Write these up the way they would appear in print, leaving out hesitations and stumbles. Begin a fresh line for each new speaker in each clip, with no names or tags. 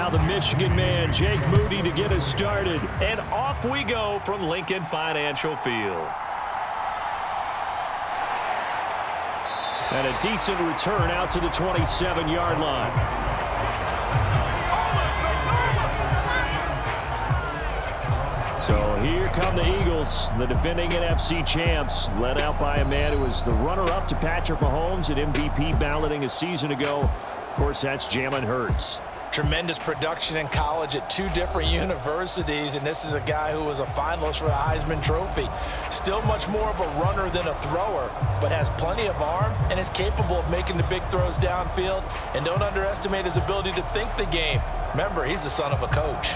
now the Michigan man, Jake Moody, to get us started.
And off we go from Lincoln Financial Field.
And a decent return out to the 27-yard line. So here come the Eagles, the defending NFC champs, led out by a man who was the runner-up to Patrick Mahomes at MVP balloting a season ago. Of course, that's Jalen Hurts.
Tremendous production in college at 2 different universities, and this is a guy who was a finalist for the Heisman Trophy. Still much more of a runner than a thrower, but has plenty of arm and is capable of making the big throws downfield. And don't underestimate his ability to think the game. Remember, he's the son of a coach.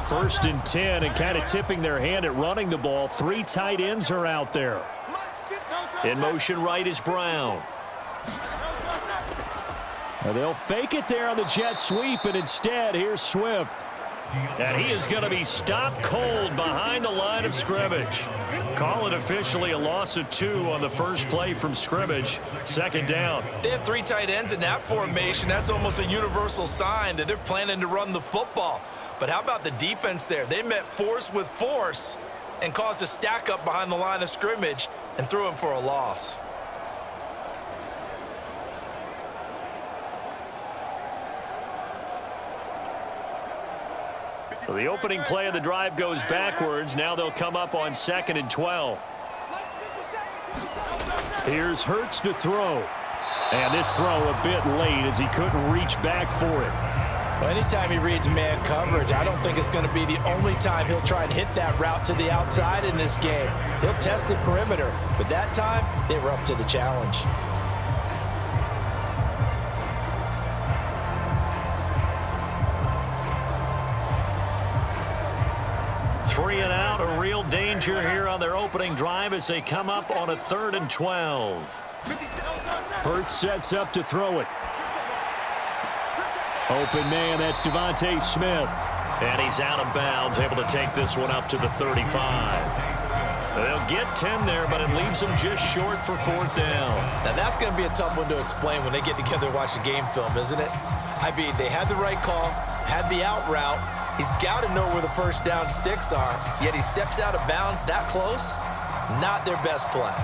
First and 10, and kind of tipping their hand at running the ball. 3 tight ends are out there.
In motion right is Brown.
They'll fake it there on the jet sweep, and instead, here's Swift.
And he is going to be stopped cold behind the line of scrimmage. Call it officially a loss of 2 on the first play from scrimmage. Second down.
They have 3 tight ends in that formation. That's almost a universal sign that they're planning to run the football. But how about the defense there? They met force with force and caused a stack up behind the line of scrimmage and threw him for a loss.
So the opening play of the drive goes backwards. Now they'll come up on 2nd and 12.
Here's Hurts to throw. And this throw a bit late as he couldn't reach back for it.
Well, anytime he reads man coverage, I don't think it's going to be the only time he'll try and hit that route to the outside in this game. He'll test the perimeter, but that time, they were up to the challenge.
Three and out, a real danger here on their opening drive as they come up on a 3rd and 12.
Hurts sets up to throw it. Open man, that's Devontae Smith.
And he's out of bounds, able to take this one up to the 35. They'll get 10 there, but it leaves them just short for 4th down.
Now that's going to be a tough one to explain when they get together and watch the game film, isn't it? I mean, they had the right call, had the out route. He's got to know where the first down sticks are, yet he steps out of bounds that close. Not their best play.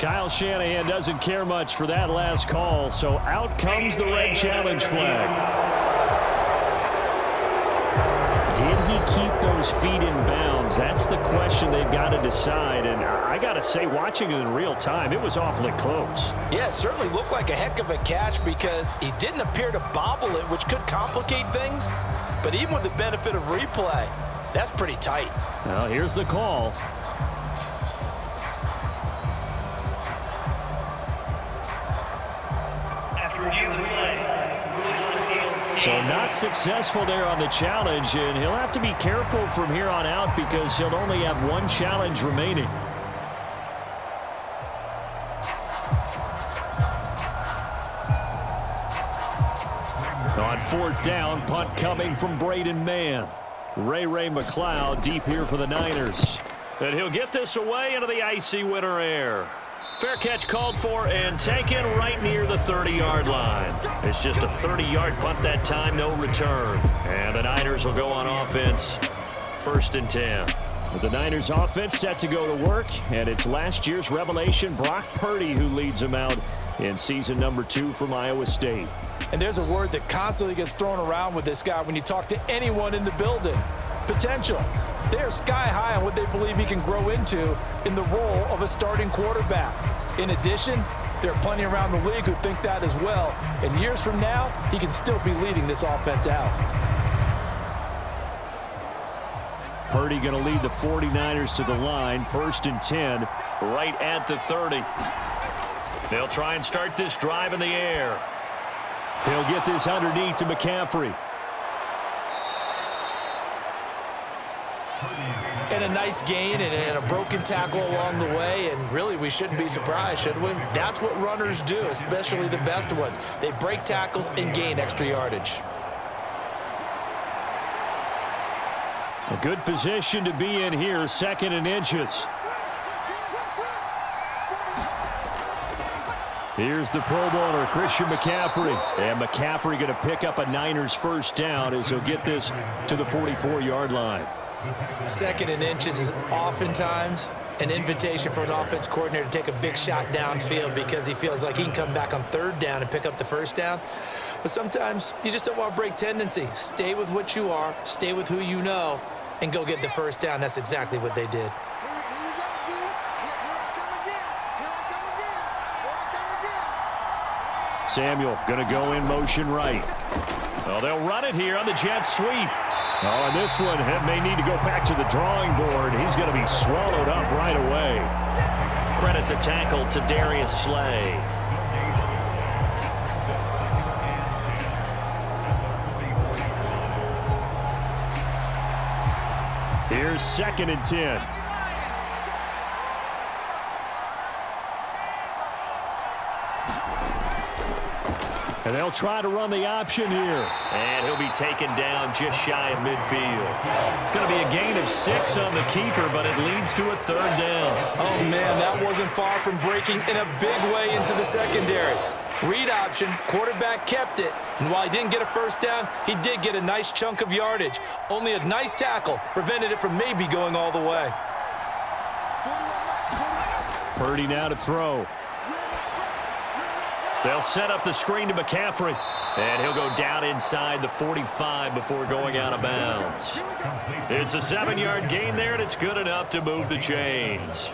Kyle Shanahan doesn't care much for that last call, so out comes the red challenge flag. Did he keep those feet in bounds? That's the question they've got to decide, and I got to say, watching it in real time, it was awfully close.
Yeah, it certainly looked like a heck of a catch because he didn't appear to bobble it, which could complicate things, but even with the benefit of replay, that's pretty tight.
Well, here's the call. So not successful there on the challenge, and he'll have to be careful from here on out because he'll only have 1 challenge remaining. On 4th down, punt coming from Braden Mann. Ray McLeod deep here for the Niners.
And he'll get this away into the icy winter air. Fair catch called for and taken right near the 30-yard line. It's just a 30-yard punt that time, no return. And the Niners will go on offense, 1st and 10.
The Niners offense set to go to work, and it's last year's revelation, Brock Purdy, who leads them out in season number 2 from Iowa State.
And there's a word that constantly gets thrown around with this guy when you talk to anyone in the building. Potential. They're sky high on what they believe he can grow into in the role of a starting quarterback. In addition, there are plenty around the league who think that as well. And years from now, he can still be leading this offense out.
Purdy going to lead the 49ers to the line, 1st and 10.
Right at the 30. They'll try and start this drive in the air.
He'll get this underneath to McCaffrey.
And a nice gain and a broken tackle along the way, and really we shouldn't be surprised, should we? That's what runners do, especially the best ones. They break tackles and gain extra yardage.
A good position to be in here, 2nd and inches. Here's the Pro Bowler, Christian McCaffrey. And McCaffrey going to pick up a Niners first down as he'll get this to the 44-yard line.
2nd and inches is oftentimes an invitation for an offense coordinator to take a big shot downfield because he feels like he can come back on 3rd down and pick up the first down. But sometimes you just don't want to break tendency. Stay with what you are, stay with who you know, and go get the first down. That's exactly what they did.
Samuel going to go in motion right.
Well, they'll run it here on the jet sweep.
Oh, and this one may need to go back to the drawing board. He's going to be swallowed up right away.
Credit the tackle to Darius Slay.
Here's 2nd and 10. And they'll try to run the option here.
And he'll be taken down just shy of midfield. It's going to be a gain of 6 on the keeper, but it leads to a 3rd down.
Oh, man, that wasn't far from breaking in a big way into the secondary. Read option, quarterback kept it, and while he didn't get a first down, he did get a nice chunk of yardage. Only a nice tackle prevented it from maybe going all the way.
Purdy now to throw.
They'll set up the screen to McCaffrey, and he'll go down inside the 45 before going out of bounds. It's a 7-yard gain there, and it's good enough to move the chains.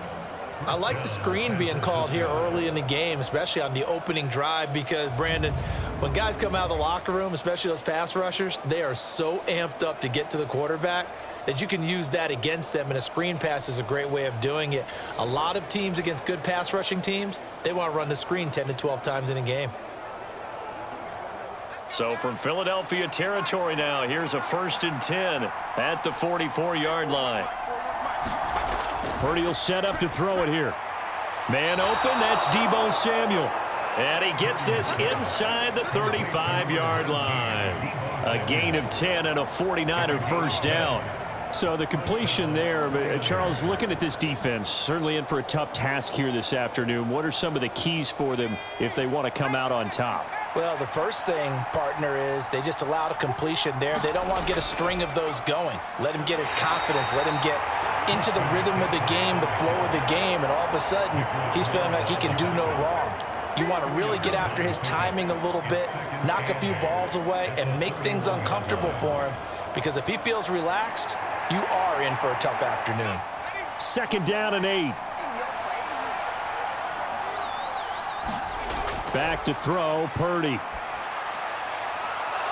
I like the screen being called here early in the game, especially on the opening drive, because, Brandon, when guys come out of the locker room, especially those pass rushers, they are so amped up to get to the quarterback that you can use that against them, and a screen pass is a great way of doing it. A lot of teams against good pass rushing teams, they want to run the screen 10 to 12 times in a game.
So from Philadelphia territory now, here's a 1st and 10 at the 44-yard line.
Purdy will set up to throw it here. Man open, that's Deebo Samuel.
And he gets this inside the 35-yard line. A gain of 10 and a 49er first down.
So the completion there, Charles, looking at this defense, certainly in for a tough task here this afternoon. What are some of the keys for them if they want to come out on top?
Well, the first thing, partner, is they just allowed a completion there. They don't want to get a string of those going. Let him get his confidence. Let him get into the rhythm of the game, the flow of the game, and all of a sudden, he's feeling like he can do no wrong. You want to really get after his timing a little bit, knock a few balls away, and make things uncomfortable for him. Because if he feels relaxed, you are in for a tough afternoon.
2nd down and 8. Back to throw, Purdy.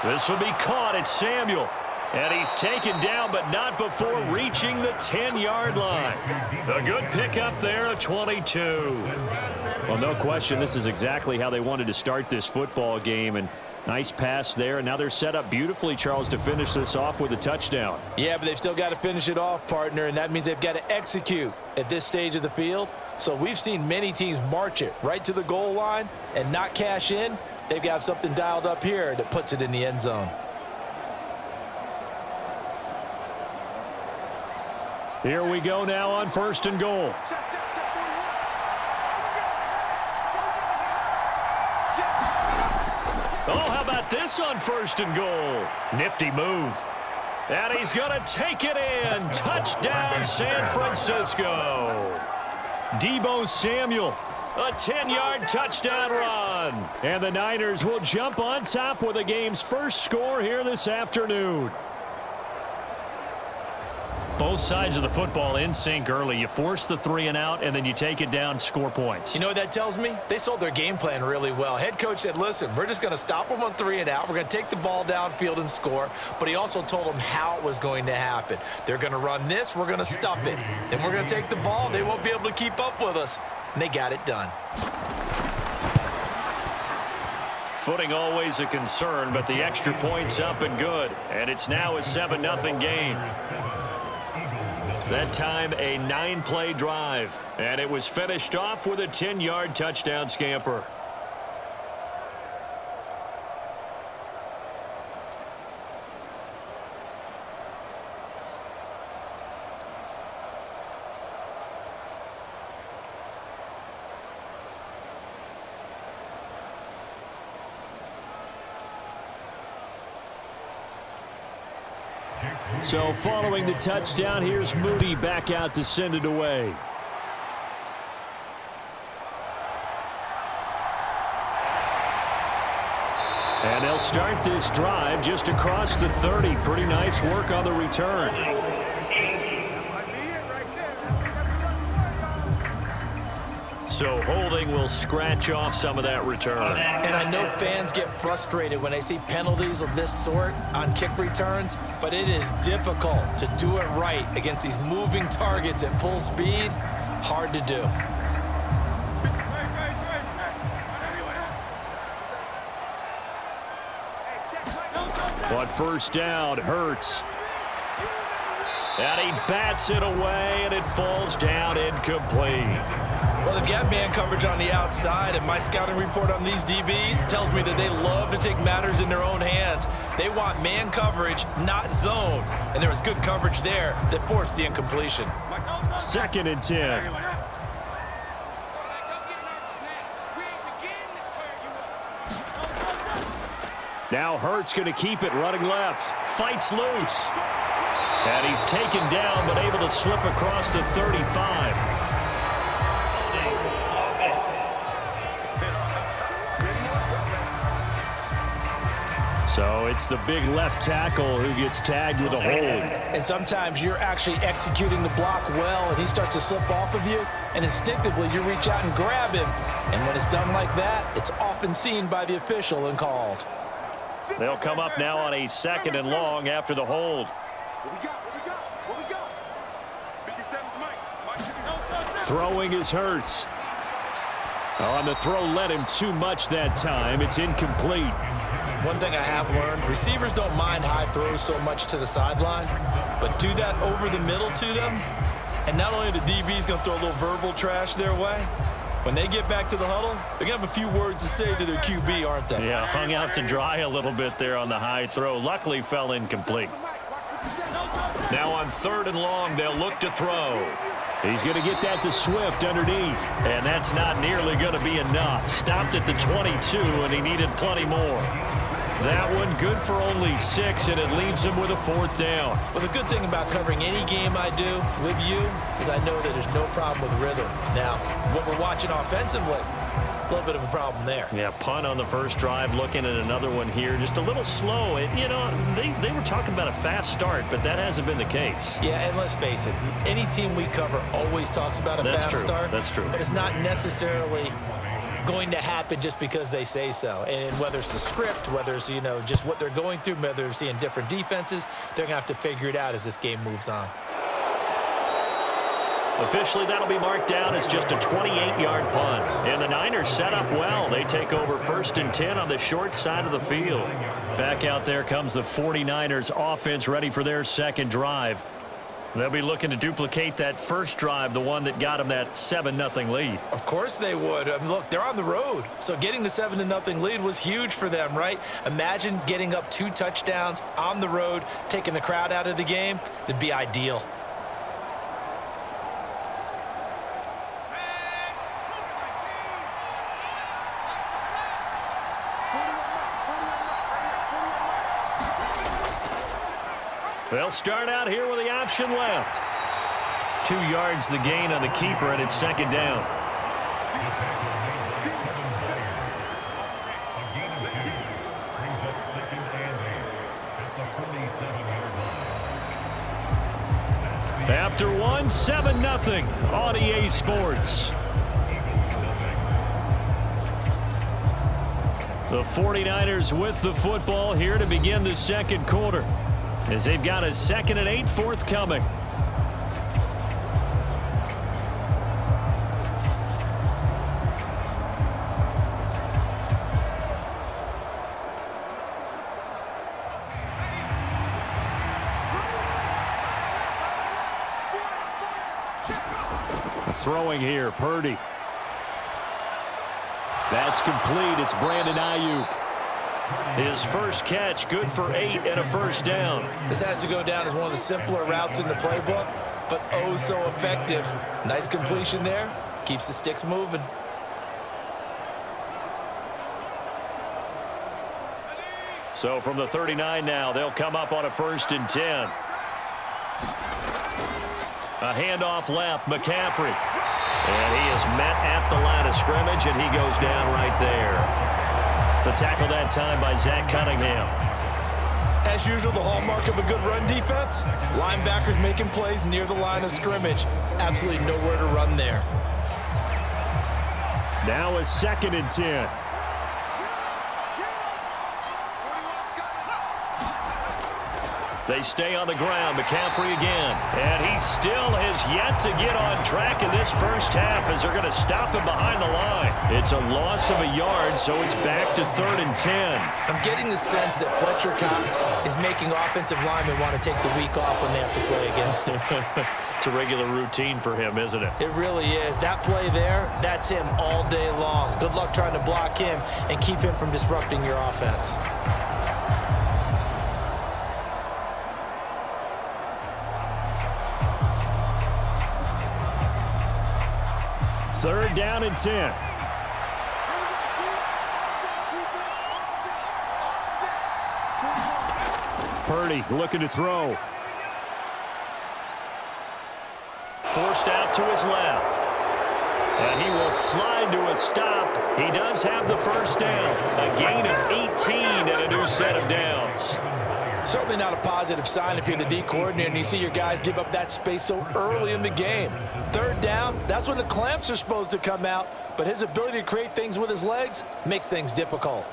This will be caught. It's Samuel. And he's taken down, but not before reaching the 10-yard line. A good pickup there, a 22.
Well, no question, this is exactly how they wanted to start this football game. And nice pass there. And now they're set up beautifully, Charles, to finish this off with a touchdown.
Yeah, but they've still got to finish it off, partner, and that means they've got to execute at this stage of the field. So we've seen many teams march it right to the goal line and not cash in. They've got something dialed up here that puts it in the end zone.
Here we go now on 1st and goal.
Oh, how about this on 1st and goal? Nifty move. And he's going to take it in. Touchdown, San Francisco.
Deebo Samuel.
A 10-yard touchdown run.
And the Niners will jump on top with the game's first score here this afternoon.
Both sides of the football in sync early. You force the 3 and out, and then you take it down, score points.
You know what that tells me? They sold their game plan really well. Head coach said, listen, we're just going to stop them on 3 and out. We're going to take the ball downfield and score. But he also told them how it was going to happen. They're going to run this. We're going to stuff it. Then we're going to take the ball. They won't be able to keep up with us. And they got it done.
Footing always a concern, but the extra point's up and good. And it's now a 7-0 game. That time, a 9-play drive. And it was finished off with a 10-yard touchdown scamper.
So following the touchdown, here's Moody back out to send it away. And they'll start this drive just across the 30. Pretty nice work on the return.
So holding will scratch off some of that return.
And I know fans get frustrated when they see penalties of this sort on kick returns, but it is difficult to do it right against these moving targets at full speed. Hard to do.
On first down, Hurts.
And he bats it away, and it falls down incomplete.
Well, they've got man coverage on the outside, and my scouting report on these DBs tells me that they love to take matters in their own hands. They want man coverage, not zone. And there was good coverage there that forced the incompletion.
2nd and 10. Now Hurts going to keep it running left.
Fights loose. And he's taken down, but able to slip across the 35.
So it's the big left tackle who gets tagged with a hold.
And sometimes you're actually executing the block well, and he starts to slip off of you, and instinctively you reach out and grab him. And when it's done like that, it's often seen by the official and called.
They'll come up now on a 2nd and long after the hold.
Throwing is Hurts. On the throw led him too much that time. It's incomplete.
One thing I have learned, receivers don't mind high throws so much to the sideline, but do that over the middle to them, and not only the DB's going to throw a little verbal trash their way, when they get back to the huddle, they're going to have a few words to say to their QB, aren't they?
Yeah, hung out to dry a little bit there on the high throw. Luckily fell incomplete. Now on 3rd and long, they'll look to throw.
He's going to get that to Swift underneath.
And that's not nearly going to be enough. Stopped at the 22, and he needed plenty more.
That one good for only 6, and it leaves him with a 4th down.
Well, the good thing about covering any game I do with you is I know that there's no problem with rhythm. Now, what we're watching offensively, a little bit of a problem there.
Yeah, punt on the first drive, looking at another one here. Just a little slow. You know, they were talking about a fast start, but that hasn't been the case.
Yeah, and let's face it, any team we cover always talks about a fast start.
That's true.
But it's not necessarily going to happen just because they say so. And whether it's the script, whether it's, you know, just what they're going through, whether they're seeing different defenses, they're going to have to figure it out as this game moves on.
Officially, that'll be marked down as just a 28-yard punt. And the Niners set up well. They take over 1st and 10 on the short side of the field. Back out there comes the 49ers offense ready for their 2nd drive. They'll be looking to duplicate that first drive, the one that got them that 7-0 lead.
Of course they would. I mean, look, they're on the road. So getting the 7-0 lead was huge for them, right? Imagine getting up 2 touchdowns on the road, taking the crowd out of the game. It'd be ideal.
They'll start out here with the option left. 2 yards the gain on the keeper, and it's 2nd down. After 1, 7-0 on EA Sports. The 49ers with the football here to begin the 2nd quarter, as they've got a 2nd and 8 forthcoming.
Throwing here, Purdy. That's complete. It's Brandon Ayuk.
His first catch, good for 8 and a 1st down.
This has to go down as one of the simpler routes in the playbook, but oh so effective. Nice completion there. Keeps the sticks moving.
So from the 39 now, they'll come up on a 1st and 10. A handoff left, McCaffrey. And he is met at the line of scrimmage, and he goes down right there. The tackle that time by Zach Cunningham.
As usual, the hallmark of a good run defense, linebackers making plays near the line of scrimmage. Absolutely nowhere to run there.
Now a 2nd and 10.
They stay on the ground. McCaffrey again. And he still has yet to get on track in this first half as they're going to stop him behind the line. It's a loss of a yard, so it's back to 3rd and 10.
I'm getting the sense that Fletcher Cox is making offensive linemen want to take the week off when they have to play against him.
It's a regular routine for him, isn't it?
It really is. That play there, that's him all day long. Good luck trying to block him and keep him from disrupting your offense.
Third down and 10. Purdy looking to throw.
Forced out to his left. And he will slide to a stop. He does have the first down. A gain of 18 and a new set of downs.
Certainly not a positive sign if you're the D coordinator and you see your guys give up that space so early in the game. Third down, that's when the clamps are supposed to come out, but his ability to create things with his legs makes things difficult.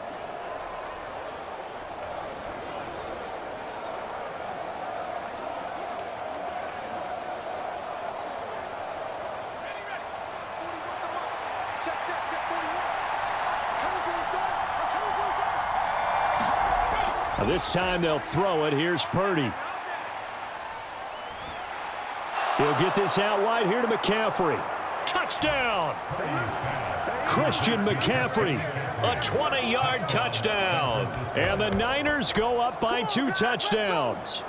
This time they'll throw it. Here's Purdy. He'll get this out wide here to McCaffrey.
Touchdown!
Christian McCaffrey.
A 20-yard touchdown.
And the Niners go up by 2 touchdowns.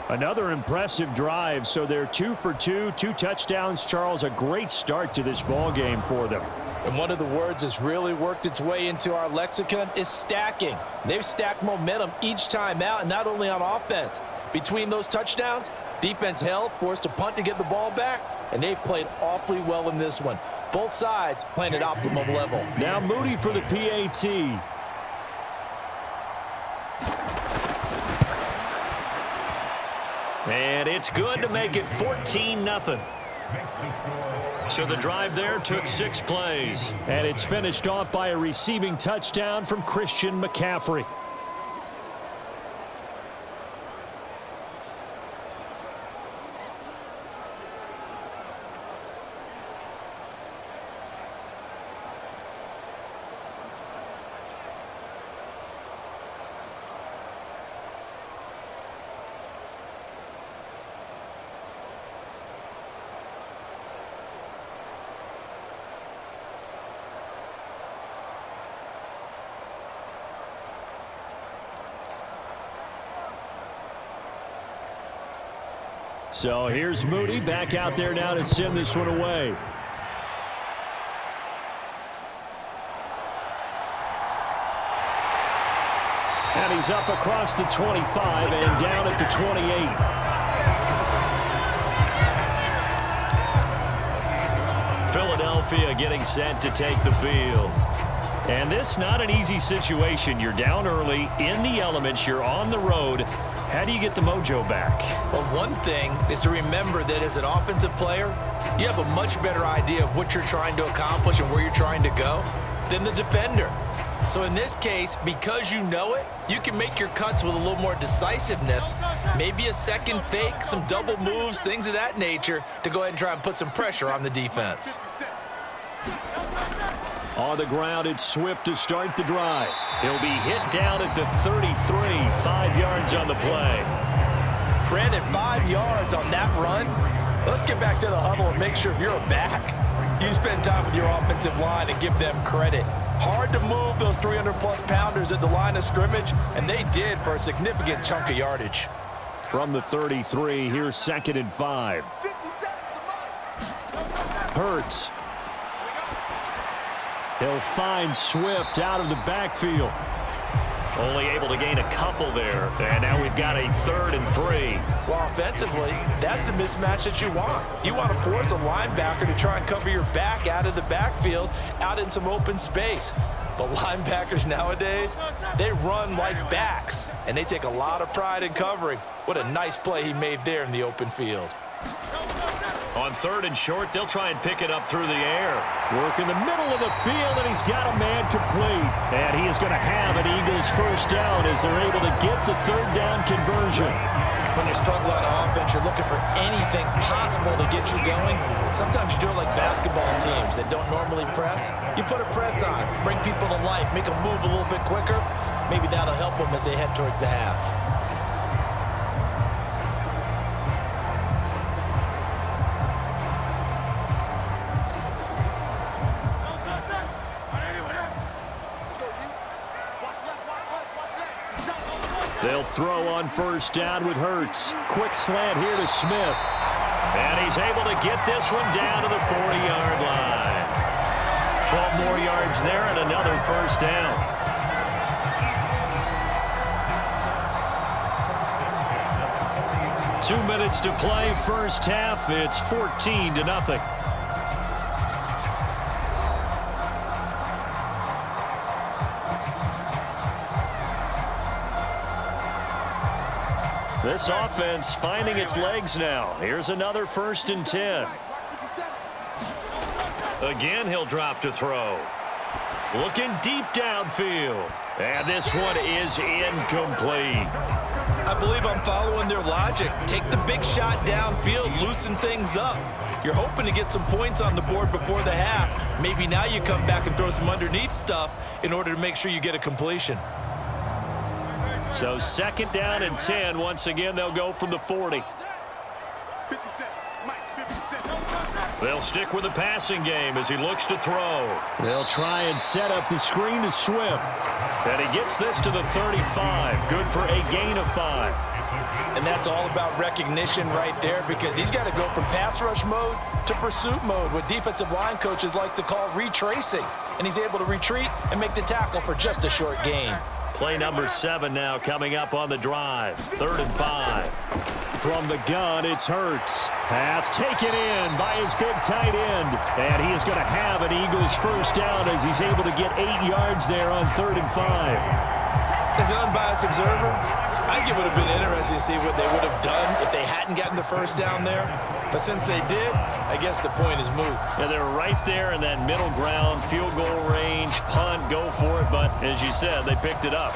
Another impressive drive, so they're 2 for 2, 2 touchdowns. Charles, a great start to this ball game for them.
And one of the words that's really worked its way into our lexicon is stacking. They've stacked momentum each time out, and not only on offense. Between those touchdowns, defense held, forced a punt to get the ball back, and they've played awfully well in this one. Both sides playing at optimum level.
Now Moody for the PAT.
And it's good to make it 14-0. So the drive there took 6 plays.
And it's finished off by a receiving touchdown from Christian McCaffrey. So here's Moody back out there now to send this one away. And he's up across the 25 and down at the 28.
Philadelphia getting set to take the field. And this not an easy situation. You're down early, in the elements, you're on the road. How do you get the mojo back?
Well, one thing is to remember that as an offensive player, you have a much better idea of what you're trying to accomplish and where you're trying to go than the defender. So in this case, because you know it, you can make your cuts with a little more decisiveness, maybe a second fake, some double moves, things of that nature, to go ahead and try and put some pressure on the defense.
On the ground, it's Swift to start the drive.
He'll be hit down at the 33, 5 yards on the play.
Brandon, 5 yards on that run. Let's get back to the huddle and make sure if you're a back, you spend time with your offensive line and give them credit. Hard to move those 300-plus pounders at the line of scrimmage, and they did for a significant chunk of yardage.
From the 33, here's 2nd and 5. Hurts. He'll find Swift out of the backfield.
Only able to gain a couple there. And now we've got a 3rd and 3.
Well, offensively, that's the mismatch that you want. You want to force a linebacker to try and cover your back out of the backfield, out in some open space. But linebackers nowadays, they run like backs, and they take a lot of pride in covering. What a nice play he made there in the open field.
On 3rd and short, they'll try and pick it up through the air.
Work in the middle of the field, and he's got a man complete. And he is going to have an Eagles first down as they're able to get the 3rd down conversion.
When you're struggling on offense, you're looking for anything possible to get you going. Sometimes you do it like basketball teams that don't normally press. You put a press on, bring people to life, make them move a little bit quicker. Maybe that'll help them as they head towards the half.
They'll throw on first down with Hurts. Quick slant here to Smith.
And he's able to get this one down to the 40-yard line. 12 more yards there and another first down. Two minutes to play, first half. It's 14-0. This offense finding its legs now. Here's another 1st and 10. Again, he'll drop to throw. Looking deep downfield. And this one is incomplete.
I believe I'm following their logic. Take the big shot downfield, loosen things up. You're hoping to get some points on the board before the half. Maybe now you come back and throw some underneath stuff in order to make sure you get a completion.
So 2nd down and 10. Once again, they'll go from the 40. They'll stick with the passing game as he looks to throw.
They'll try and set up the screen to Swift.
And he gets this to the 35. Good for a gain of 5.
And that's all about recognition right there, because he's got to go from pass rush mode to pursuit mode, what defensive line coaches like to call retracing. And he's able to retreat and make the tackle for just a short gain.
Play number 7 now coming up on the drive. 3rd and 5.
From the gun, it's Hurts. Pass taken in by his big tight end. And he is going to have an Eagles first down as he's able to get 8 yards there on 3rd and 5.
As an unbiased observer, I think it would have been interesting to see what they would have done if they hadn't gotten the first down there. But since they did, I guess the point is moot.
And they're right there in that middle ground, field goal range, punt, go for it. But as you said, they picked it up.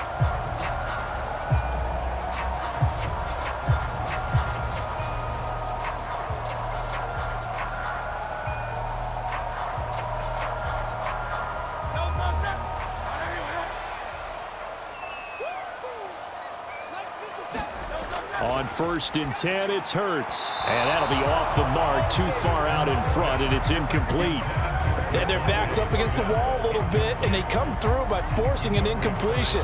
On 1st and 10, it's Hurts. And that'll be off the mark, too far out in front, and it's incomplete.
They had their backs up against the wall a little bit, and they come through by forcing an incompletion.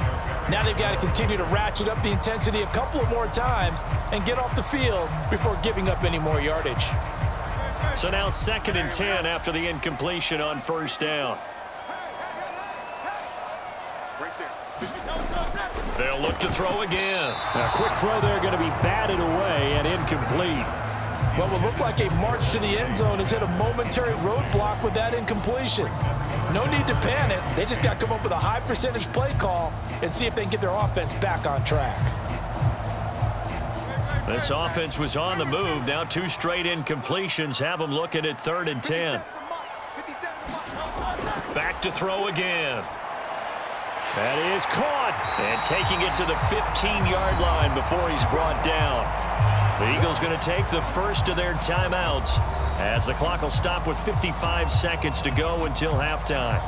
Now they've got to continue to ratchet up the intensity a couple of more times and get off the field before giving up any more yardage.
So now 2nd and 10 after the incompletion on first down. They'll look to throw again.
A quick throw there going to be batted away and incomplete.
What will look like a march to the end zone has hit a momentary roadblock with that incompletion. No need to panic. They just got to come up with a high percentage play call and see if they can get their offense back on track.
This offense was on the move. Now 2 straight incompletions have them looking at 3rd and 10. Back to throw again.
That is caught.
And taking it to the 15-yard line before he's brought down. The Eagles going to take the first of their timeouts as the clock will stop with 55 seconds to go until halftime.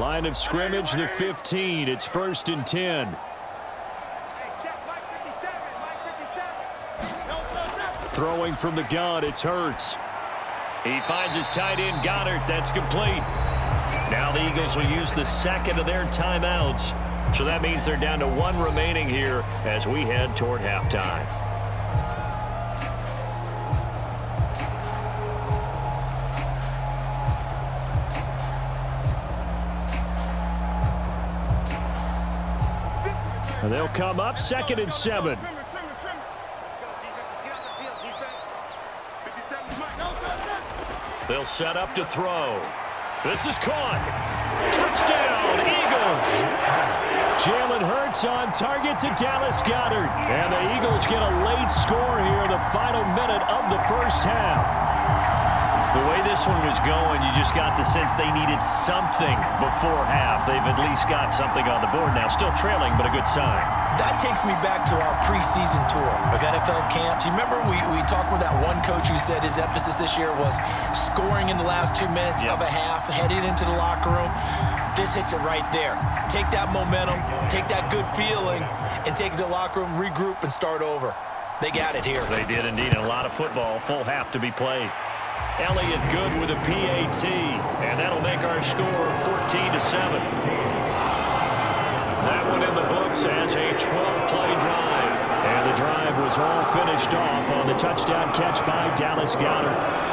Line of scrimmage, the 15. It's 1st and 10. Throwing from the gun, it's Hurts.
He finds his tight end, Goddard. That's complete. Now the Eagles will use the second of their timeouts. So that means they're down to 1 remaining here as we head toward halftime.
They'll come up 2nd and 7.
They'll set up to throw. This is caught. Touchdown, Eagles.
Jalen Hurts on target to Dallas Goedert. And the Eagles get a late score here in the final minute of the first half.
The way this one was going, you just got the sense they needed something before half. They've at least got something on the board now. Still trailing, but a good sign.
That takes me back to our preseason tour of NFL camps. You remember we talked with that one coach who said his emphasis this year was scoring in the last 2 minutes of a half, heading into the locker room. This hits it right there. Take that momentum, take that good feeling, and take it to the locker room, regroup, and start over. They got it here.
They did indeed. A lot of football, full half to be played. Elliott good with a PAT, and that'll make our score 14-7. That one in the books as a 12-play drive.
And the drive was all finished off on the touchdown catch by Dallas Goedert.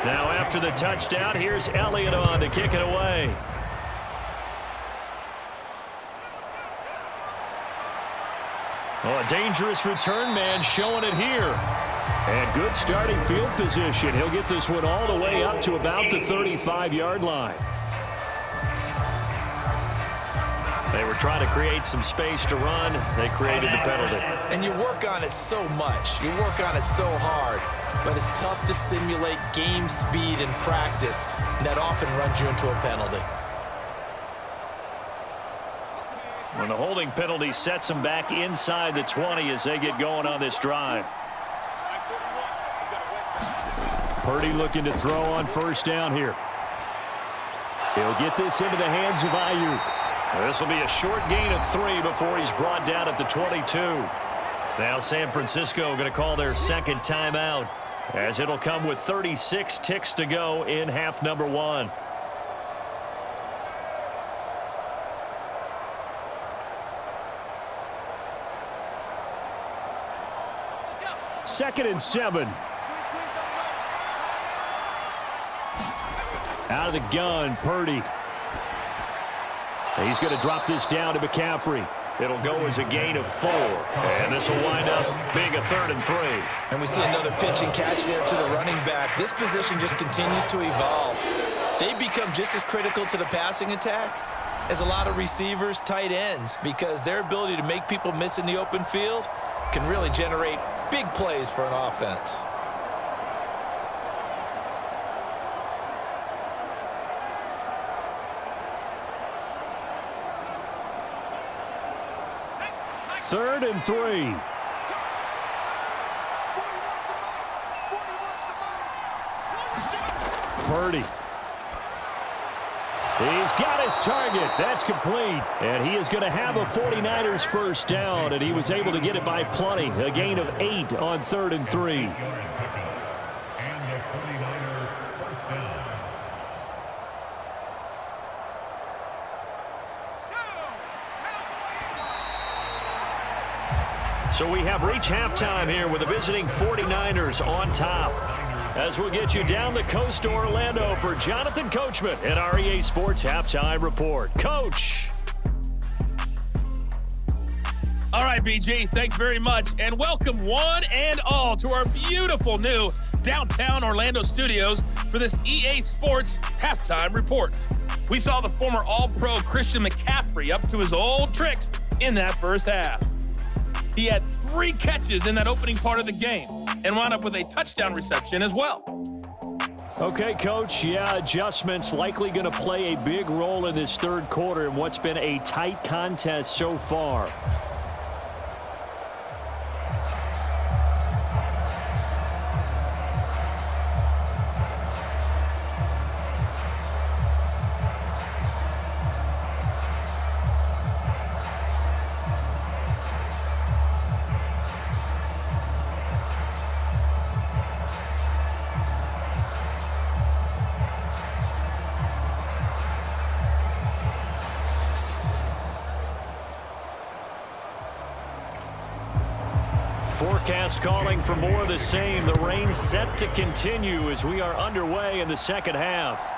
Now after the touchdown, here's Elliott on to kick it away. Oh, a dangerous return man showing it here.
And good starting field position. He'll get this one all the way up to about the 35-yard line.
They were trying to create some space to run. They created the penalty.
And you work on it so much. You work on it so hard. But it's tough to simulate game speed in practice. And that often runs you into a penalty.
When the holding penalty sets them back inside the 20 as they get going on this drive.
Purdy looking to throw on first down here. He'll get this into the hands of Ayuk.
This will be a short gain of 3 before he's brought down at the 22. Now San Francisco going to call their second timeout, as it'll come with 36 ticks to go in half number 1.
Second and 7. Out of the gun, Purdy. He's going to drop this down to McCaffrey. It'll go as a gain of 4. And this will wind up being a 3rd and 3.
And we see another pitch and catch there to the running back. This position just continues to evolve. They become just as critical to the passing attack as a lot of receivers, tight ends, because their ability to make people miss in the open field can really generate big plays for an offense.
Third and 3. Purdy. He's got his target. That's complete. And he is going to have a 49ers first down, and he was able to get it by plenty. A gain of 8 on 3rd and 3.
So we have reached halftime here with the visiting 49ers on top. As we'll get you down the coast to Orlando for Jonathan Coachman at our EA Sports Halftime Report. Coach.
All right, BG, thanks very much. And welcome one and all to our beautiful new downtown Orlando studios for this EA Sports Halftime Report. We saw the former All-Pro Christian McCaffrey up to his old tricks in that first half. He had 3 catches in that opening part of the game and wound up with a touchdown reception as well.
Okay, Coach, yeah, adjustments likely going to play a big role in this third quarter in what's been a tight contest so far.
forecast calling for more of the same. The rain set to continue as we are underway in the second half.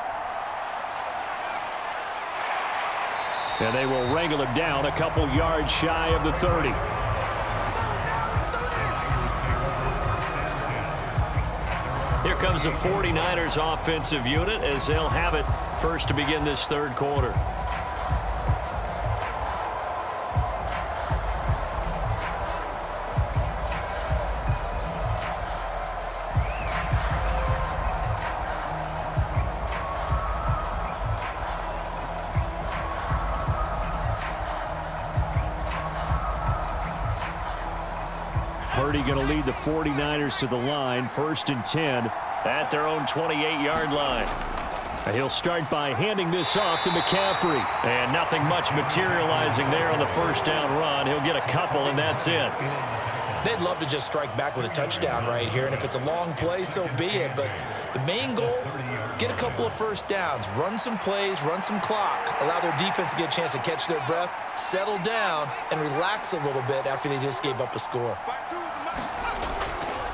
And they will wrangle him down a couple yards shy of the 30. Here comes the 49ers offensive unit as they'll have it first to begin this third quarter.
Purdy going to lead the 49ers to the line, 1st and 10
at their own 28-yard line.
And he'll start by handing this off to McCaffrey.
And nothing much materializing there on the first down run. He'll get a couple, and that's it.
They'd love to just strike back with a touchdown right here, and if it's a long play, so be it. But the main goal, get a couple of first downs, run some plays, run some clock, allow their defense to get a chance to catch their breath, settle down, and relax a little bit after they just gave up a score.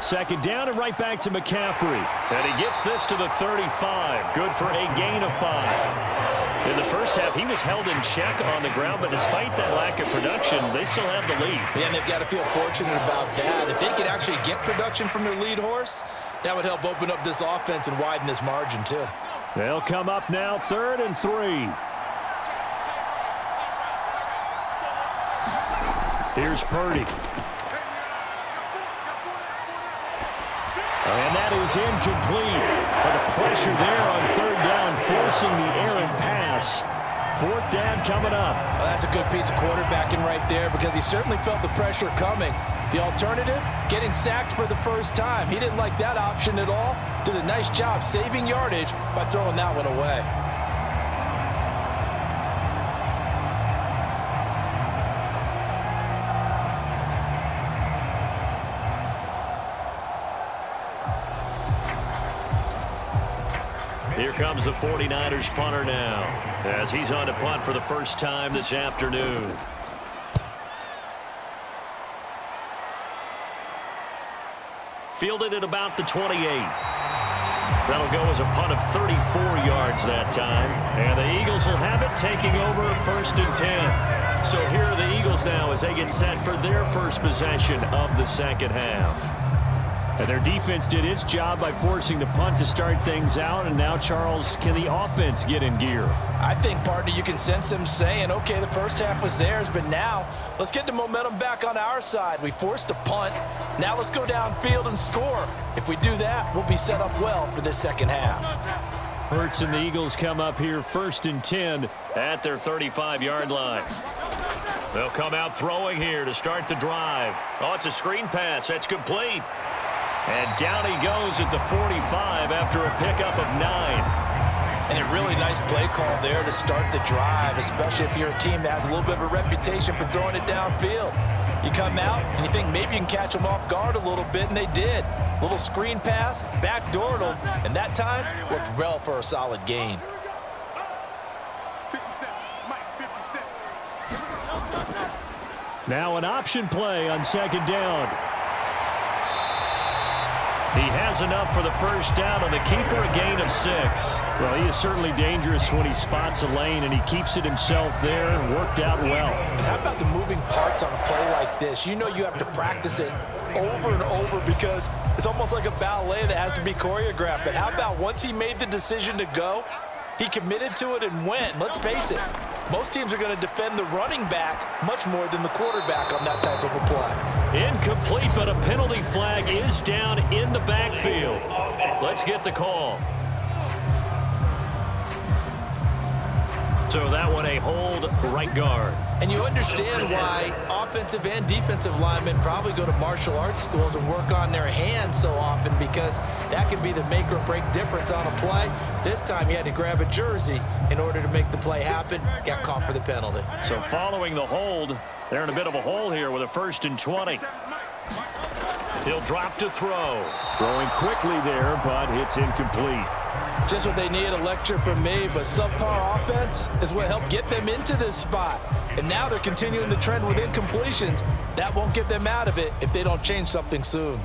2nd down and right back to McCaffrey.
And he gets this to the 35. Good for a gain of 5. In the first half, he was held in check on the ground, but despite that lack of production, they still have the lead.
Yeah, and they've got to feel fortunate about that. If they could actually get production from their lead horse, that would help open up this offense and widen this margin, too.
They'll come up now 3rd and 3. Here's Purdy. And that is incomplete. But the pressure there on 3rd down, forcing the errant pass. 4th down coming up.
Well, that's a good piece of quarterbacking right there because he certainly felt the pressure coming. The alternative, getting sacked for the first time. He didn't like that option at all. Did a nice job saving yardage by throwing that one away.
Here comes the 49ers punter now as he's on to punt for the first time this afternoon. Fielded at about the 28. That'll go as a punt of 34 yards that time. And the Eagles will have it, taking over 1st and 10. So here are the Eagles now as they get set for their first possession of the second half.
And their defense did its job by forcing the punt to start things out. And now, Charles, can the offense get in gear?
I think, partner, you can sense them saying, okay, the first half was theirs, but now let's get the momentum back on our side. We forced a punt. Now let's go downfield and score. If we do that, we'll be set up well for this second half.
Hurts and the Eagles come up here 1st and 10
at their 35-yard line. They'll come out throwing here to start the drive. Oh, it's a screen pass. That's complete. And down he goes at the 45 after a pickup of 9.
And a really nice play call there to start the drive, especially if you're a team that has a little bit of a reputation for throwing it downfield. You come out and you think maybe you can catch them off guard a little bit, and they did. Little screen pass, backdoored them, and that time worked well for a solid gain.
Now an option play on 2nd down.
He has enough for the first down, and the keeper a gain of 6.
Well, he is certainly dangerous when he spots a lane, and he keeps it himself there and worked out well.
And how about the moving parts on a play like this? You know you have to practice it over and over because it's almost like a ballet that has to be choreographed. But how about once he made the decision to go, he committed to it and went. Let's face it, most teams are going to defend the running back much more than the quarterback on that type of a play.
Incomplete, but a penalty flag is down in the backfield. Let's get the call. So that one a hold right guard.
And you understand why offensive and defensive linemen probably go to martial arts schools and work on their hands so often because that can be the make or break difference on a play. This time he had to grab a jersey in order to make the play happen. Got caught for the penalty.
So following the hold, they're in a bit of a hole here with a 1st and 20. He'll drop to throw.
Throwing quickly there, but it's incomplete.
Just what they need, a lecture from me, but subpar offense is what helped get them into this spot. And now they're continuing the trend with incompletions. That won't get them out of it if they don't change something soon.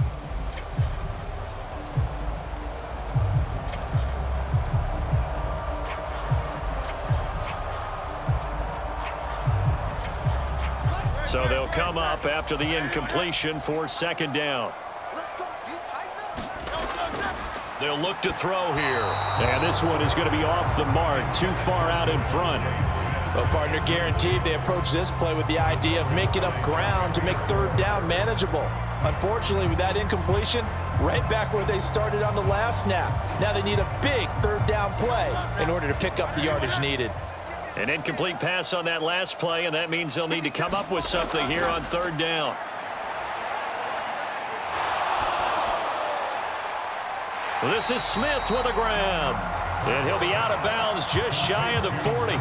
So they'll come up after the incompletion for second down. They'll look to throw here.
And this one is going to be off the mark, too far out in front.
Well, partner, guaranteed they approach this play with the idea of making up ground to make third down manageable. Unfortunately, with that incompletion, right back where they started on the last snap. Now they need a big third down play in order to pick up the yardage needed.
An incomplete pass on that last play, and that means they'll need to come up with something here on third down. Well, this is Smith with a grab. And he'll be out of bounds just shy of the 40.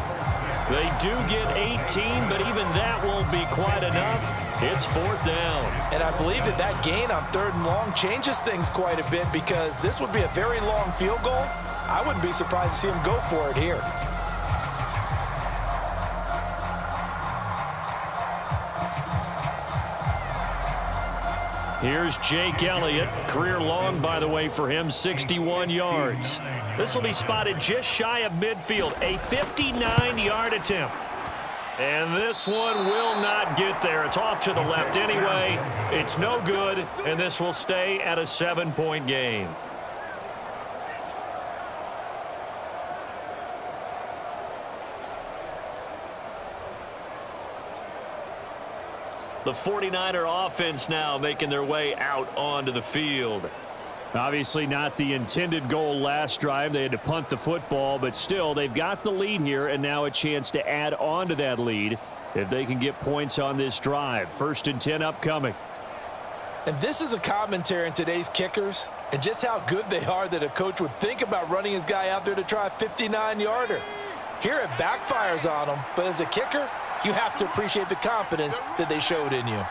They do get 18, but even that won't be quite enough. It's fourth down.
And I believe that gain on third and long changes things quite a bit, because this would be a very long field goal. I wouldn't be surprised to see him go for it here.
Here's Jake Elliott. Career long, by the way, for him, 61 yards. This will be spotted just shy of midfield, a 59-yard attempt. And this one will not get there. It's off to the left anyway. It's no good, and this will stay at a 7-point game. The 49er offense now making their way out onto the field.
Obviously not the intended goal last drive. They had to punt the football, but still they've got the lead here, and now a chance to add on to that lead if they can get points on this drive. 1st and 10 upcoming.
And this is a commentary on today's kickers and just how good they are that a coach would think about running his guy out there to try a 59-yarder. Here it backfires on him, but as a kicker, you have to appreciate the confidence that they showed in you.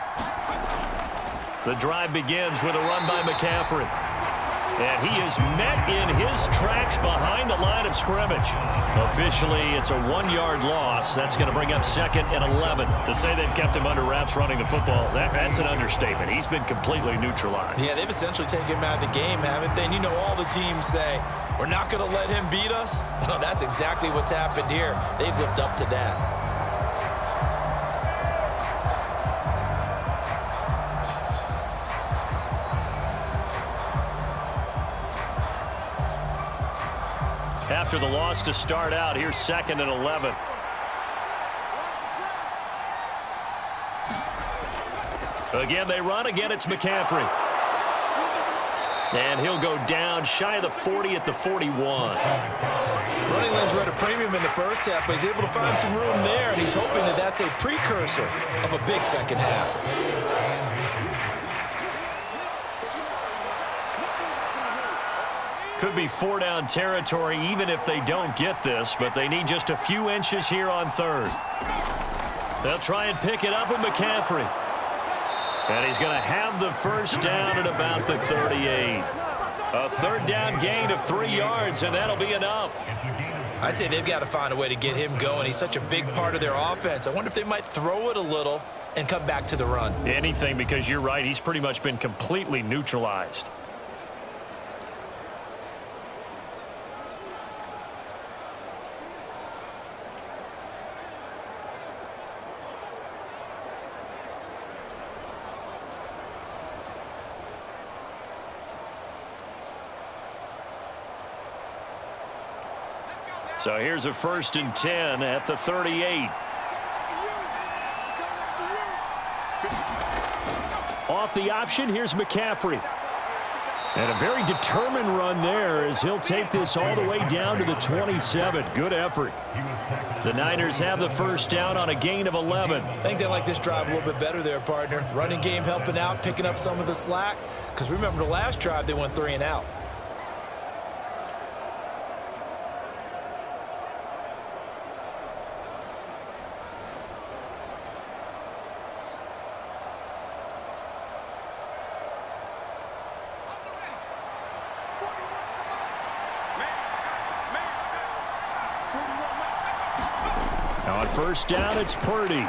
The drive begins with a run by McCaffrey. And he is met in his tracks behind the line of scrimmage. Officially, it's a 1-yard loss. That's going to bring up 2nd and 11. To say they've kept him under wraps running the football, that's an understatement. He's been completely neutralized.
Yeah, they've essentially taken him out of the game, haven't they? And you know all the teams say, we're not going to let him beat us. Well, that's exactly what's happened here. They've lived up to that.
After the loss to start out, here's 2nd and 11. Again, they run. Again, it's McCaffrey. And he'll go down shy of the 40 at the 41.
Running lanes were at a premium in the first half, but he's able to find some room there, and he's hoping that that's a precursor of a big second half.
Could be 4-down territory even if they don't get this, but they need just a few inches here on third. They'll try and pick it up with McCaffrey. And he's going to have the first down at about the 38. A third down gain of 3 yards, and that'll be enough.
I'd say they've got to find a way to get him going. He's such a big part of their offense. I wonder if they might throw it a little and come back to the run.
Anything, because you're right, he's pretty much been completely neutralized. So here's a 1st and 10 at the 38.
Off the option, here's McCaffrey. And a very determined run there as he'll take this all the way down to the 27. Good effort.
The Niners have the first down on a gain of 11.
I think they like this drive a little bit better there, partner. Running game helping out, picking up some of the slack. Because remember the last drive, they went 3 and out.
first down, it's Purdy.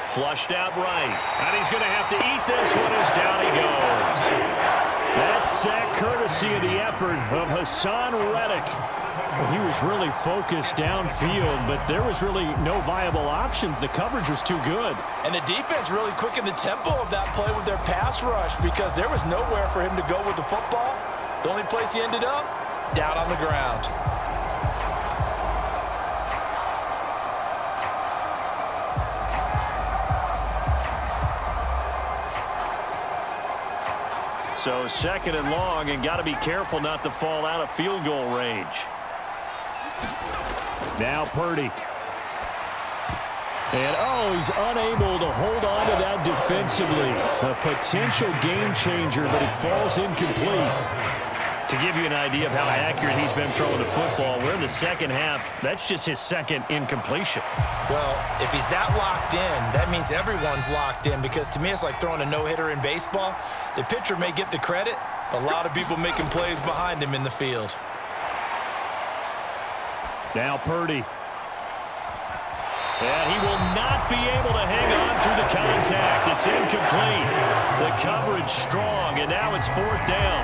Flushed out right. And he's going to have to eat this one as down he goes.
That sack courtesy of the effort of Hassan Reddick. Well, he was really focused downfield, but there was really no viable options. The coverage was too good.
And the defense really quickened the tempo of that play with their pass rush because there was nowhere for him to go with the football. The only place he ended up, down on the ground.
So second and long, and got to be careful not to fall out of field goal range.
Now Purdy. And, he's unable to hold on to that defensively. A potential game changer, but it falls incomplete.
To give you an idea of how accurate he's been throwing the football, we're in the second half. That's just his second incompletion.
Well, if he's that locked in, that means everyone's locked in because to me it's like throwing a no-hitter in baseball. The pitcher may get the credit, but a lot of people making plays behind him in the field.
Now Purdy.
And he will not be able to hang on through the contact. It's incomplete. The coverage strong, and now it's fourth down.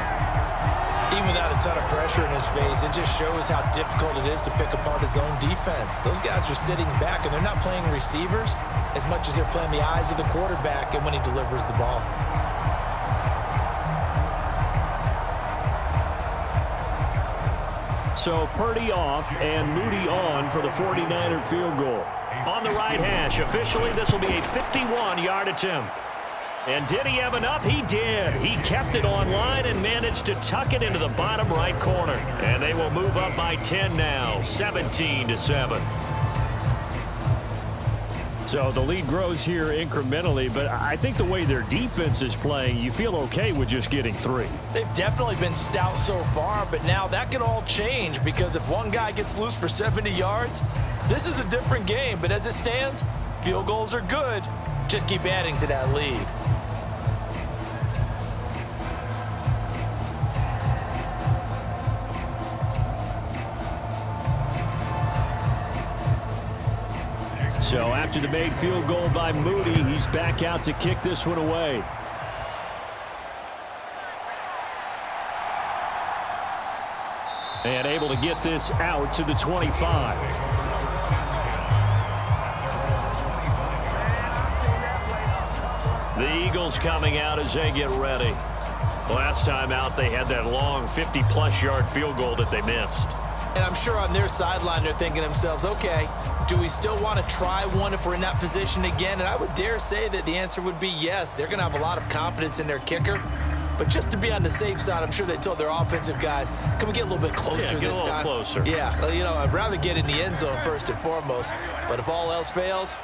Even without a ton of pressure in his face, it just shows how difficult it is to pick apart his own defense. Those guys are sitting back, and they're not playing receivers as much as they're playing the eyes of the quarterback and when he delivers the ball.
So Purdy off and Moody on for the 49er field goal.
On the right hash, officially this will be a 51-yard attempt. And did he have enough? He did. He kept it on line and managed to tuck it into the bottom right corner. And they will move up by 10 now, 17-7.
So the lead grows here incrementally, but I think the way their defense is playing, you feel okay with just getting 3.
They've definitely been stout so far, but now that can all change because if one guy gets loose for 70 yards, this is a different game. But as it stands, field goals are good. Just keep adding to that lead.
So after the made field goal by Moody, he's back out to kick this one away. And able to get this out to the 25.
The Eagles coming out as they get ready. Last time out, they had that long 50-plus yard field goal that they missed.
And I'm sure on their sideline, they're thinking to themselves, okay, do we still want to try one if we're in that position again? And I would dare say that the answer would be yes. They're going to have a lot of confidence in their kicker. But just to be on the safe side, I'm sure they told their offensive guys, can we get a little bit closer this time?
Closer.
Yeah, I'd rather get in the end zone first and foremost. But if all else fails,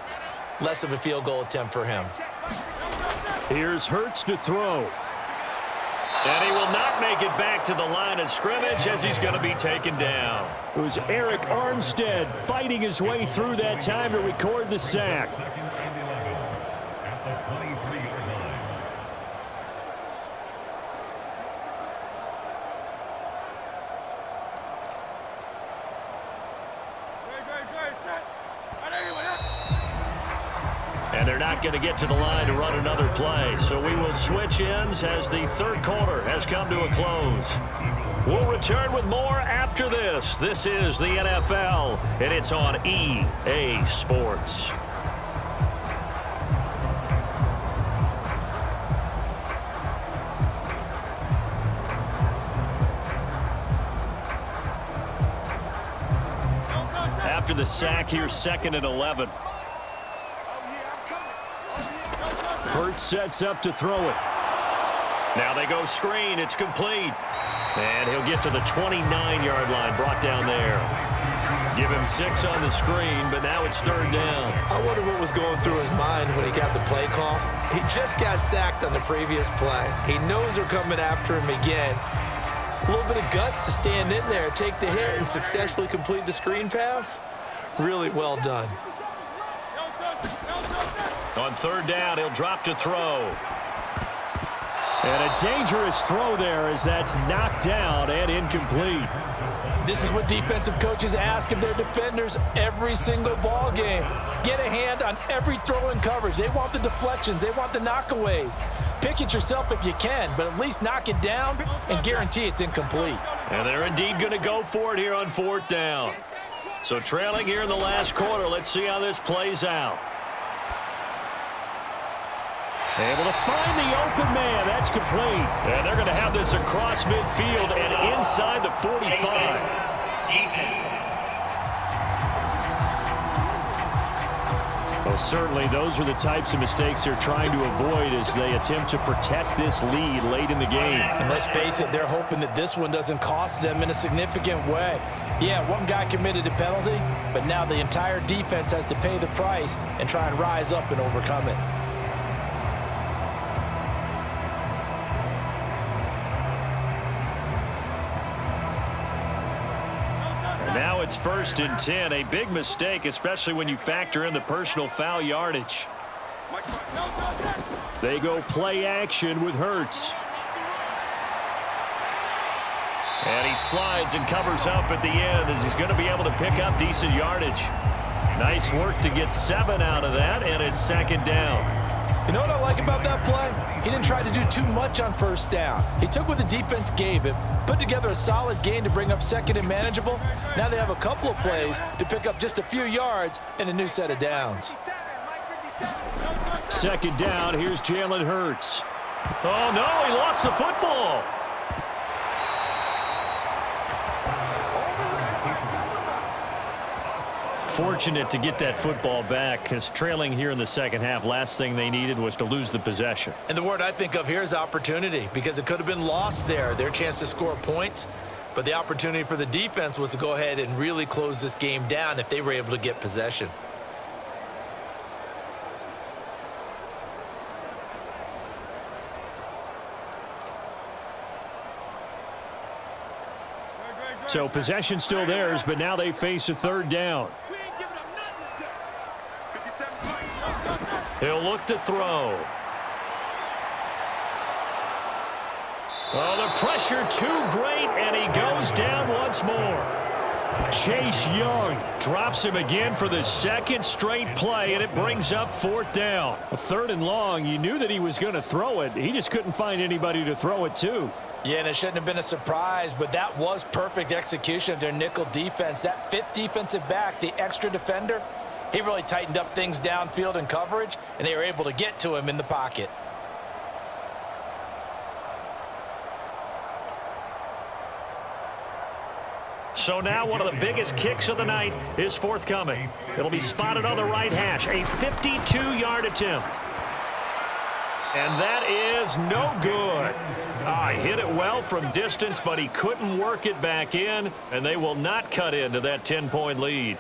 less of a field goal attempt for him.
Here's Hurts to throw.
And he will not make it back to the line of scrimmage as he's going to be taken down.
It was Eric Armstead fighting his way through that time to record the sack.
And they're not going to get to the line to run another play. So we will switch ends as the third quarter has come to a close. We'll return with more after this. This is the NFL, and it's on EA Sports. After the sack, here's 2nd and 11.
Hurts sets up to throw it.
Now they go screen. It's complete. And he'll get to the 29-yard line, brought down there. Give him 6 on the screen, but now it's 3rd down.
I wonder what was going through his mind when he got the play call. He just got sacked on the previous play. He knows they're coming after him again. A little bit of guts to stand in there, take the hit, and successfully complete the screen pass. Really well done.
On 3rd down, he'll drop to throw.
And a dangerous throw there as that's knocked down and incomplete.
This is what defensive coaches ask of their defenders every single ball game. Get a hand on every throw in coverage. They want the deflections. They want the knockaways. Pick it yourself if you can, but at least knock it down and guarantee it's incomplete.
And they're indeed going to go for it here on 4th down. So trailing here in the last quarter. Let's see how this plays out.
Able to find the open man. That's complete.
And they're going to have this across midfield and inside the 45.
Well, certainly those are the types of mistakes they're trying to avoid as they attempt to protect this lead late in the game.
And let's face it, they're hoping that this one doesn't cost them in a significant way. Yeah, one guy committed a penalty, but now the entire defense has to pay the price and try and rise up and overcome it.
Now it's 1st and 10. A big mistake, especially when you factor in the personal foul yardage.
They go play action with Hurts.
And he slides and covers up at the end as he's going to be able to pick up decent yardage. Nice work to get 7 out of that, and it's 2nd down.
You know what I like about that play? He didn't try to do too much on 1st down. He took what the defense gave him, put together a solid gain to bring up 2nd and manageable. Now they have a couple of plays to pick up just a few yards and a new set of downs.
2nd down, here's Jalen Hurts.
Oh, no, he lost the football.
Fortunate to get that football back because trailing here in the 2nd half, last thing they needed was to lose the possession.
And the word I think of here is opportunity, because it could have been lost there, their chance to score points. But the opportunity for the defense was to go ahead and really close this game down if they were able to get possession.
So possession still theirs, but now they face a 3rd down.
He'll look to throw. Oh, the pressure too great, and he goes down once more.
Chase Young
Drops him again for the 2nd straight play, and it brings up 4th down.
A 3rd and long. You knew that he was going to throw it. He just couldn't find anybody to throw it to.
Yeah, and it shouldn't have been a surprise, but that was perfect execution of their nickel defense. That 5th defensive back, the extra defender, he really tightened up things downfield in coverage, and they were able to get to him in the pocket.
So now one of the biggest kicks of the night is forthcoming. It'll be spotted on the right hash, a 52-yard attempt. And that is no good. He hit it well from distance, but he couldn't work it back in, and they will not cut into that 10-point lead.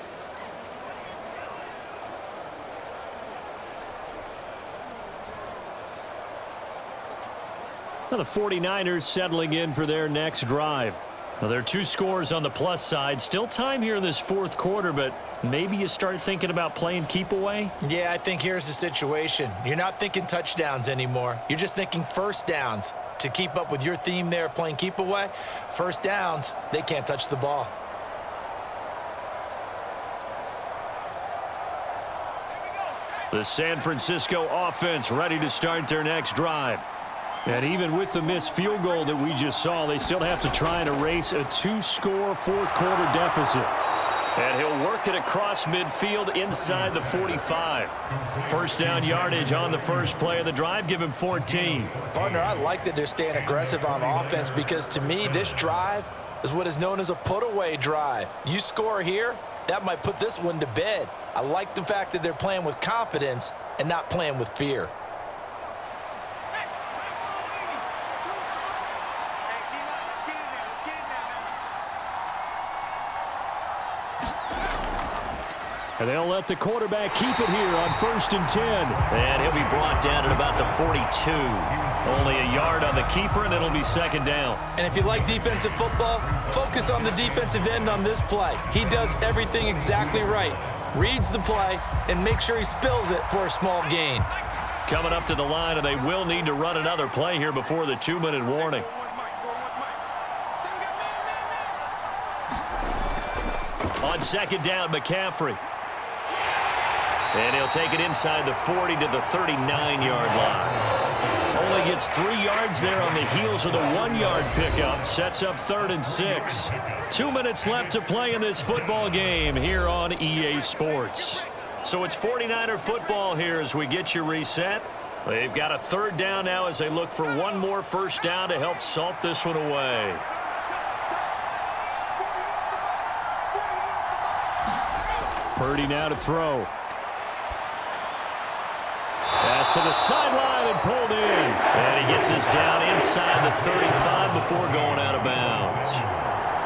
Now the 49ers settling in for their next drive. Now there are 2 scores on the plus side. Still time here in this 4th quarter, but maybe you start thinking about playing keep away?
Yeah, I think here's the situation. You're not thinking touchdowns anymore. You're just thinking 1st downs. To keep up with your theme there, playing keep away, 1st downs, they can't touch the ball.
The San Francisco offense ready to start their next drive.
And even with the missed field goal that we just saw, they still have to try and erase a 2-score 4th quarter deficit.
And he'll work it across midfield inside the 45. 1st down yardage on the first play of the drive. Give him 14.
Partner, I like that they're staying aggressive on offense, because to me, this drive is what is known as a put-away drive. You score here, that might put this one to bed. I like the fact that they're playing with confidence and not playing with fear.
And they'll let the quarterback keep it here on 1st and 10.
And he'll be brought down at about the 42. Only a yard on the keeper, and it'll be 2nd down.
And if you like defensive football, focus on the defensive end on this play. He does everything exactly right. Reads the play and makes sure he spills it for a small gain.
Coming up to the line, and they will need to run another play here before the 2-minute warning. On second down, McCaffrey. And he'll take it inside the 40 to the 39-yard line. Only gets 3 yards there on the heels of the 1-yard pickup. Sets up 3rd and 6. 2 minutes left to play in this football game here on EA Sports. So it's 49er football here as we get you reset. They've got a 3rd down now as they look for one more first down to help salt this one away.
Purdy now to throw. Pass to the sideline and pulled in.
And he gets us down inside the 35 before going out of bounds.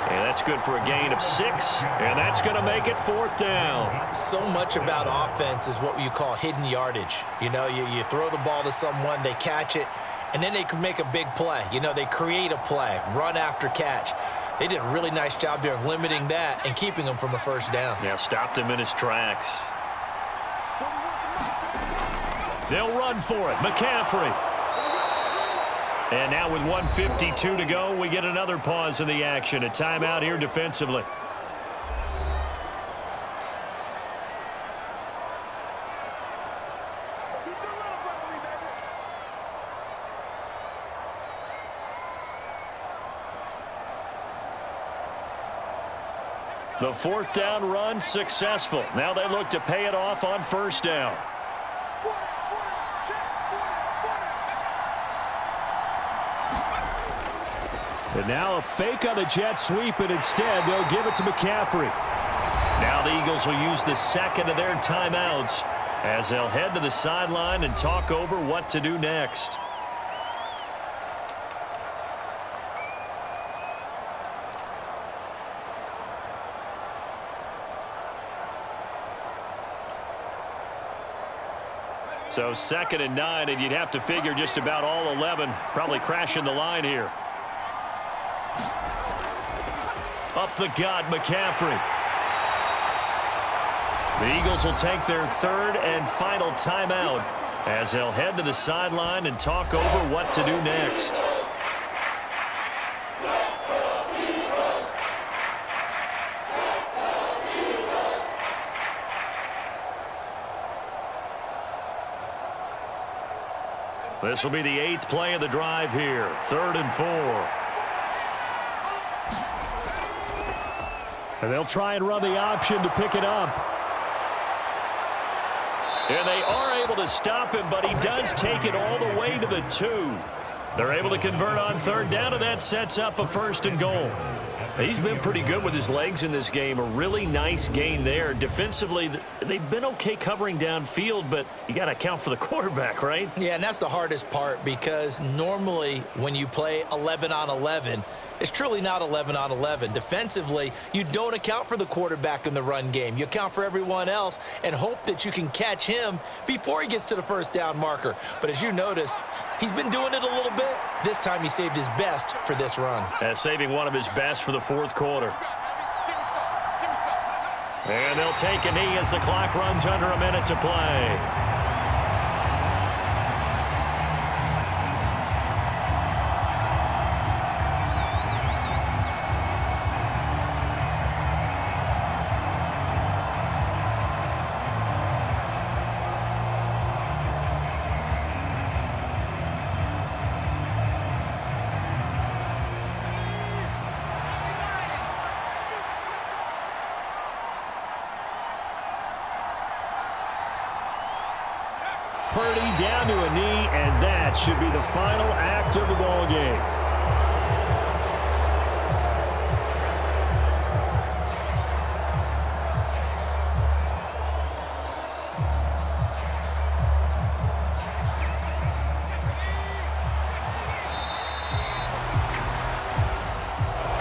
And that's good for a gain of 6, and that's going to make it 4th down.
So much about offense is what you call hidden yardage. You know, you throw the ball to someone, they catch it, and then they can make a big play. You know, they create a play, run after catch. They did a really nice job there of limiting that and keeping him from a first down.
Yeah, stopped him in his tracks. They'll run for it. McCaffrey. And now with 1:52 to go, we get another pause in the action. A timeout here defensively. The 4th down run successful. Now they look to pay it off on first down.
And now a fake on the jet sweep, and instead they'll give it to McCaffrey.
Now the Eagles will use the second of their timeouts as they'll head to the sideline and talk over what to do next. So 2nd and 9, and you'd have to figure just about all 11 probably crashing the line here. Up the gut, McCaffrey. The Eagles will take their 3rd and final timeout as they'll head to the sideline and talk over what to do next. This will be the 8th play of the drive here. 3rd and 4.
And they'll try and run the option to pick it up.
And they are able to stop him, but he does take it all the way to the 2. They're able to convert on 3rd down, and that sets up a 1st and goal. He's been pretty good with his legs in this game. A really nice gain there. Defensively, they've been okay covering downfield, but you got to account for the quarterback, right?
Yeah, and that's the hardest part because normally when you play 11 on 11, it's truly not 11 on 11. Defensively, you don't account for the quarterback in the run game. You account for everyone else and hope that you can catch him before he gets to the first down marker. But as you noticed, he's been doing it a little bit. This time he saved his best for this run.
Saving one of his best for the 4th quarter. And they'll take a knee as the clock runs under a minute to play.
Purdy down to a knee, and that should be the final act of the ball game.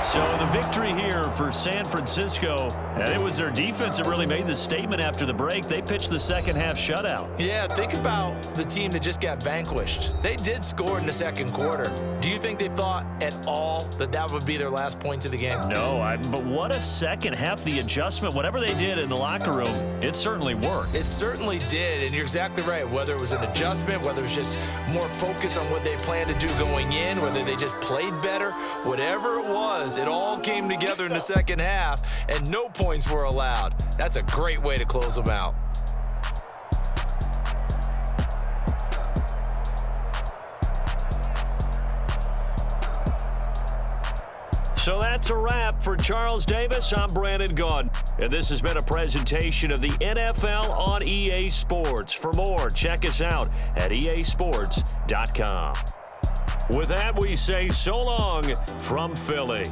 So the victory here for San Francisco, and it was their defense that really made the statement after the break. They pitched the second half shutout.
Yeah, think about the team that just got vanquished. They did score in the 2nd quarter. Do you think they thought at all that that would be their last points of the game?
No, but what a second half. The adjustment, whatever they did in the locker room, it certainly worked.
It certainly did, and you're exactly right. Whether it was an adjustment, whether it was just more focus on what they planned to do going in, whether they just played better, whatever it was It all came together in the second half, and no points were allowed. That's a great way to close them out.
So that's a wrap for Charles Davis. I'm Brandon Gaudin, and this has been a presentation of the NFL on EA Sports. For more, check us out at easports.com. With that, we say so long from Philly.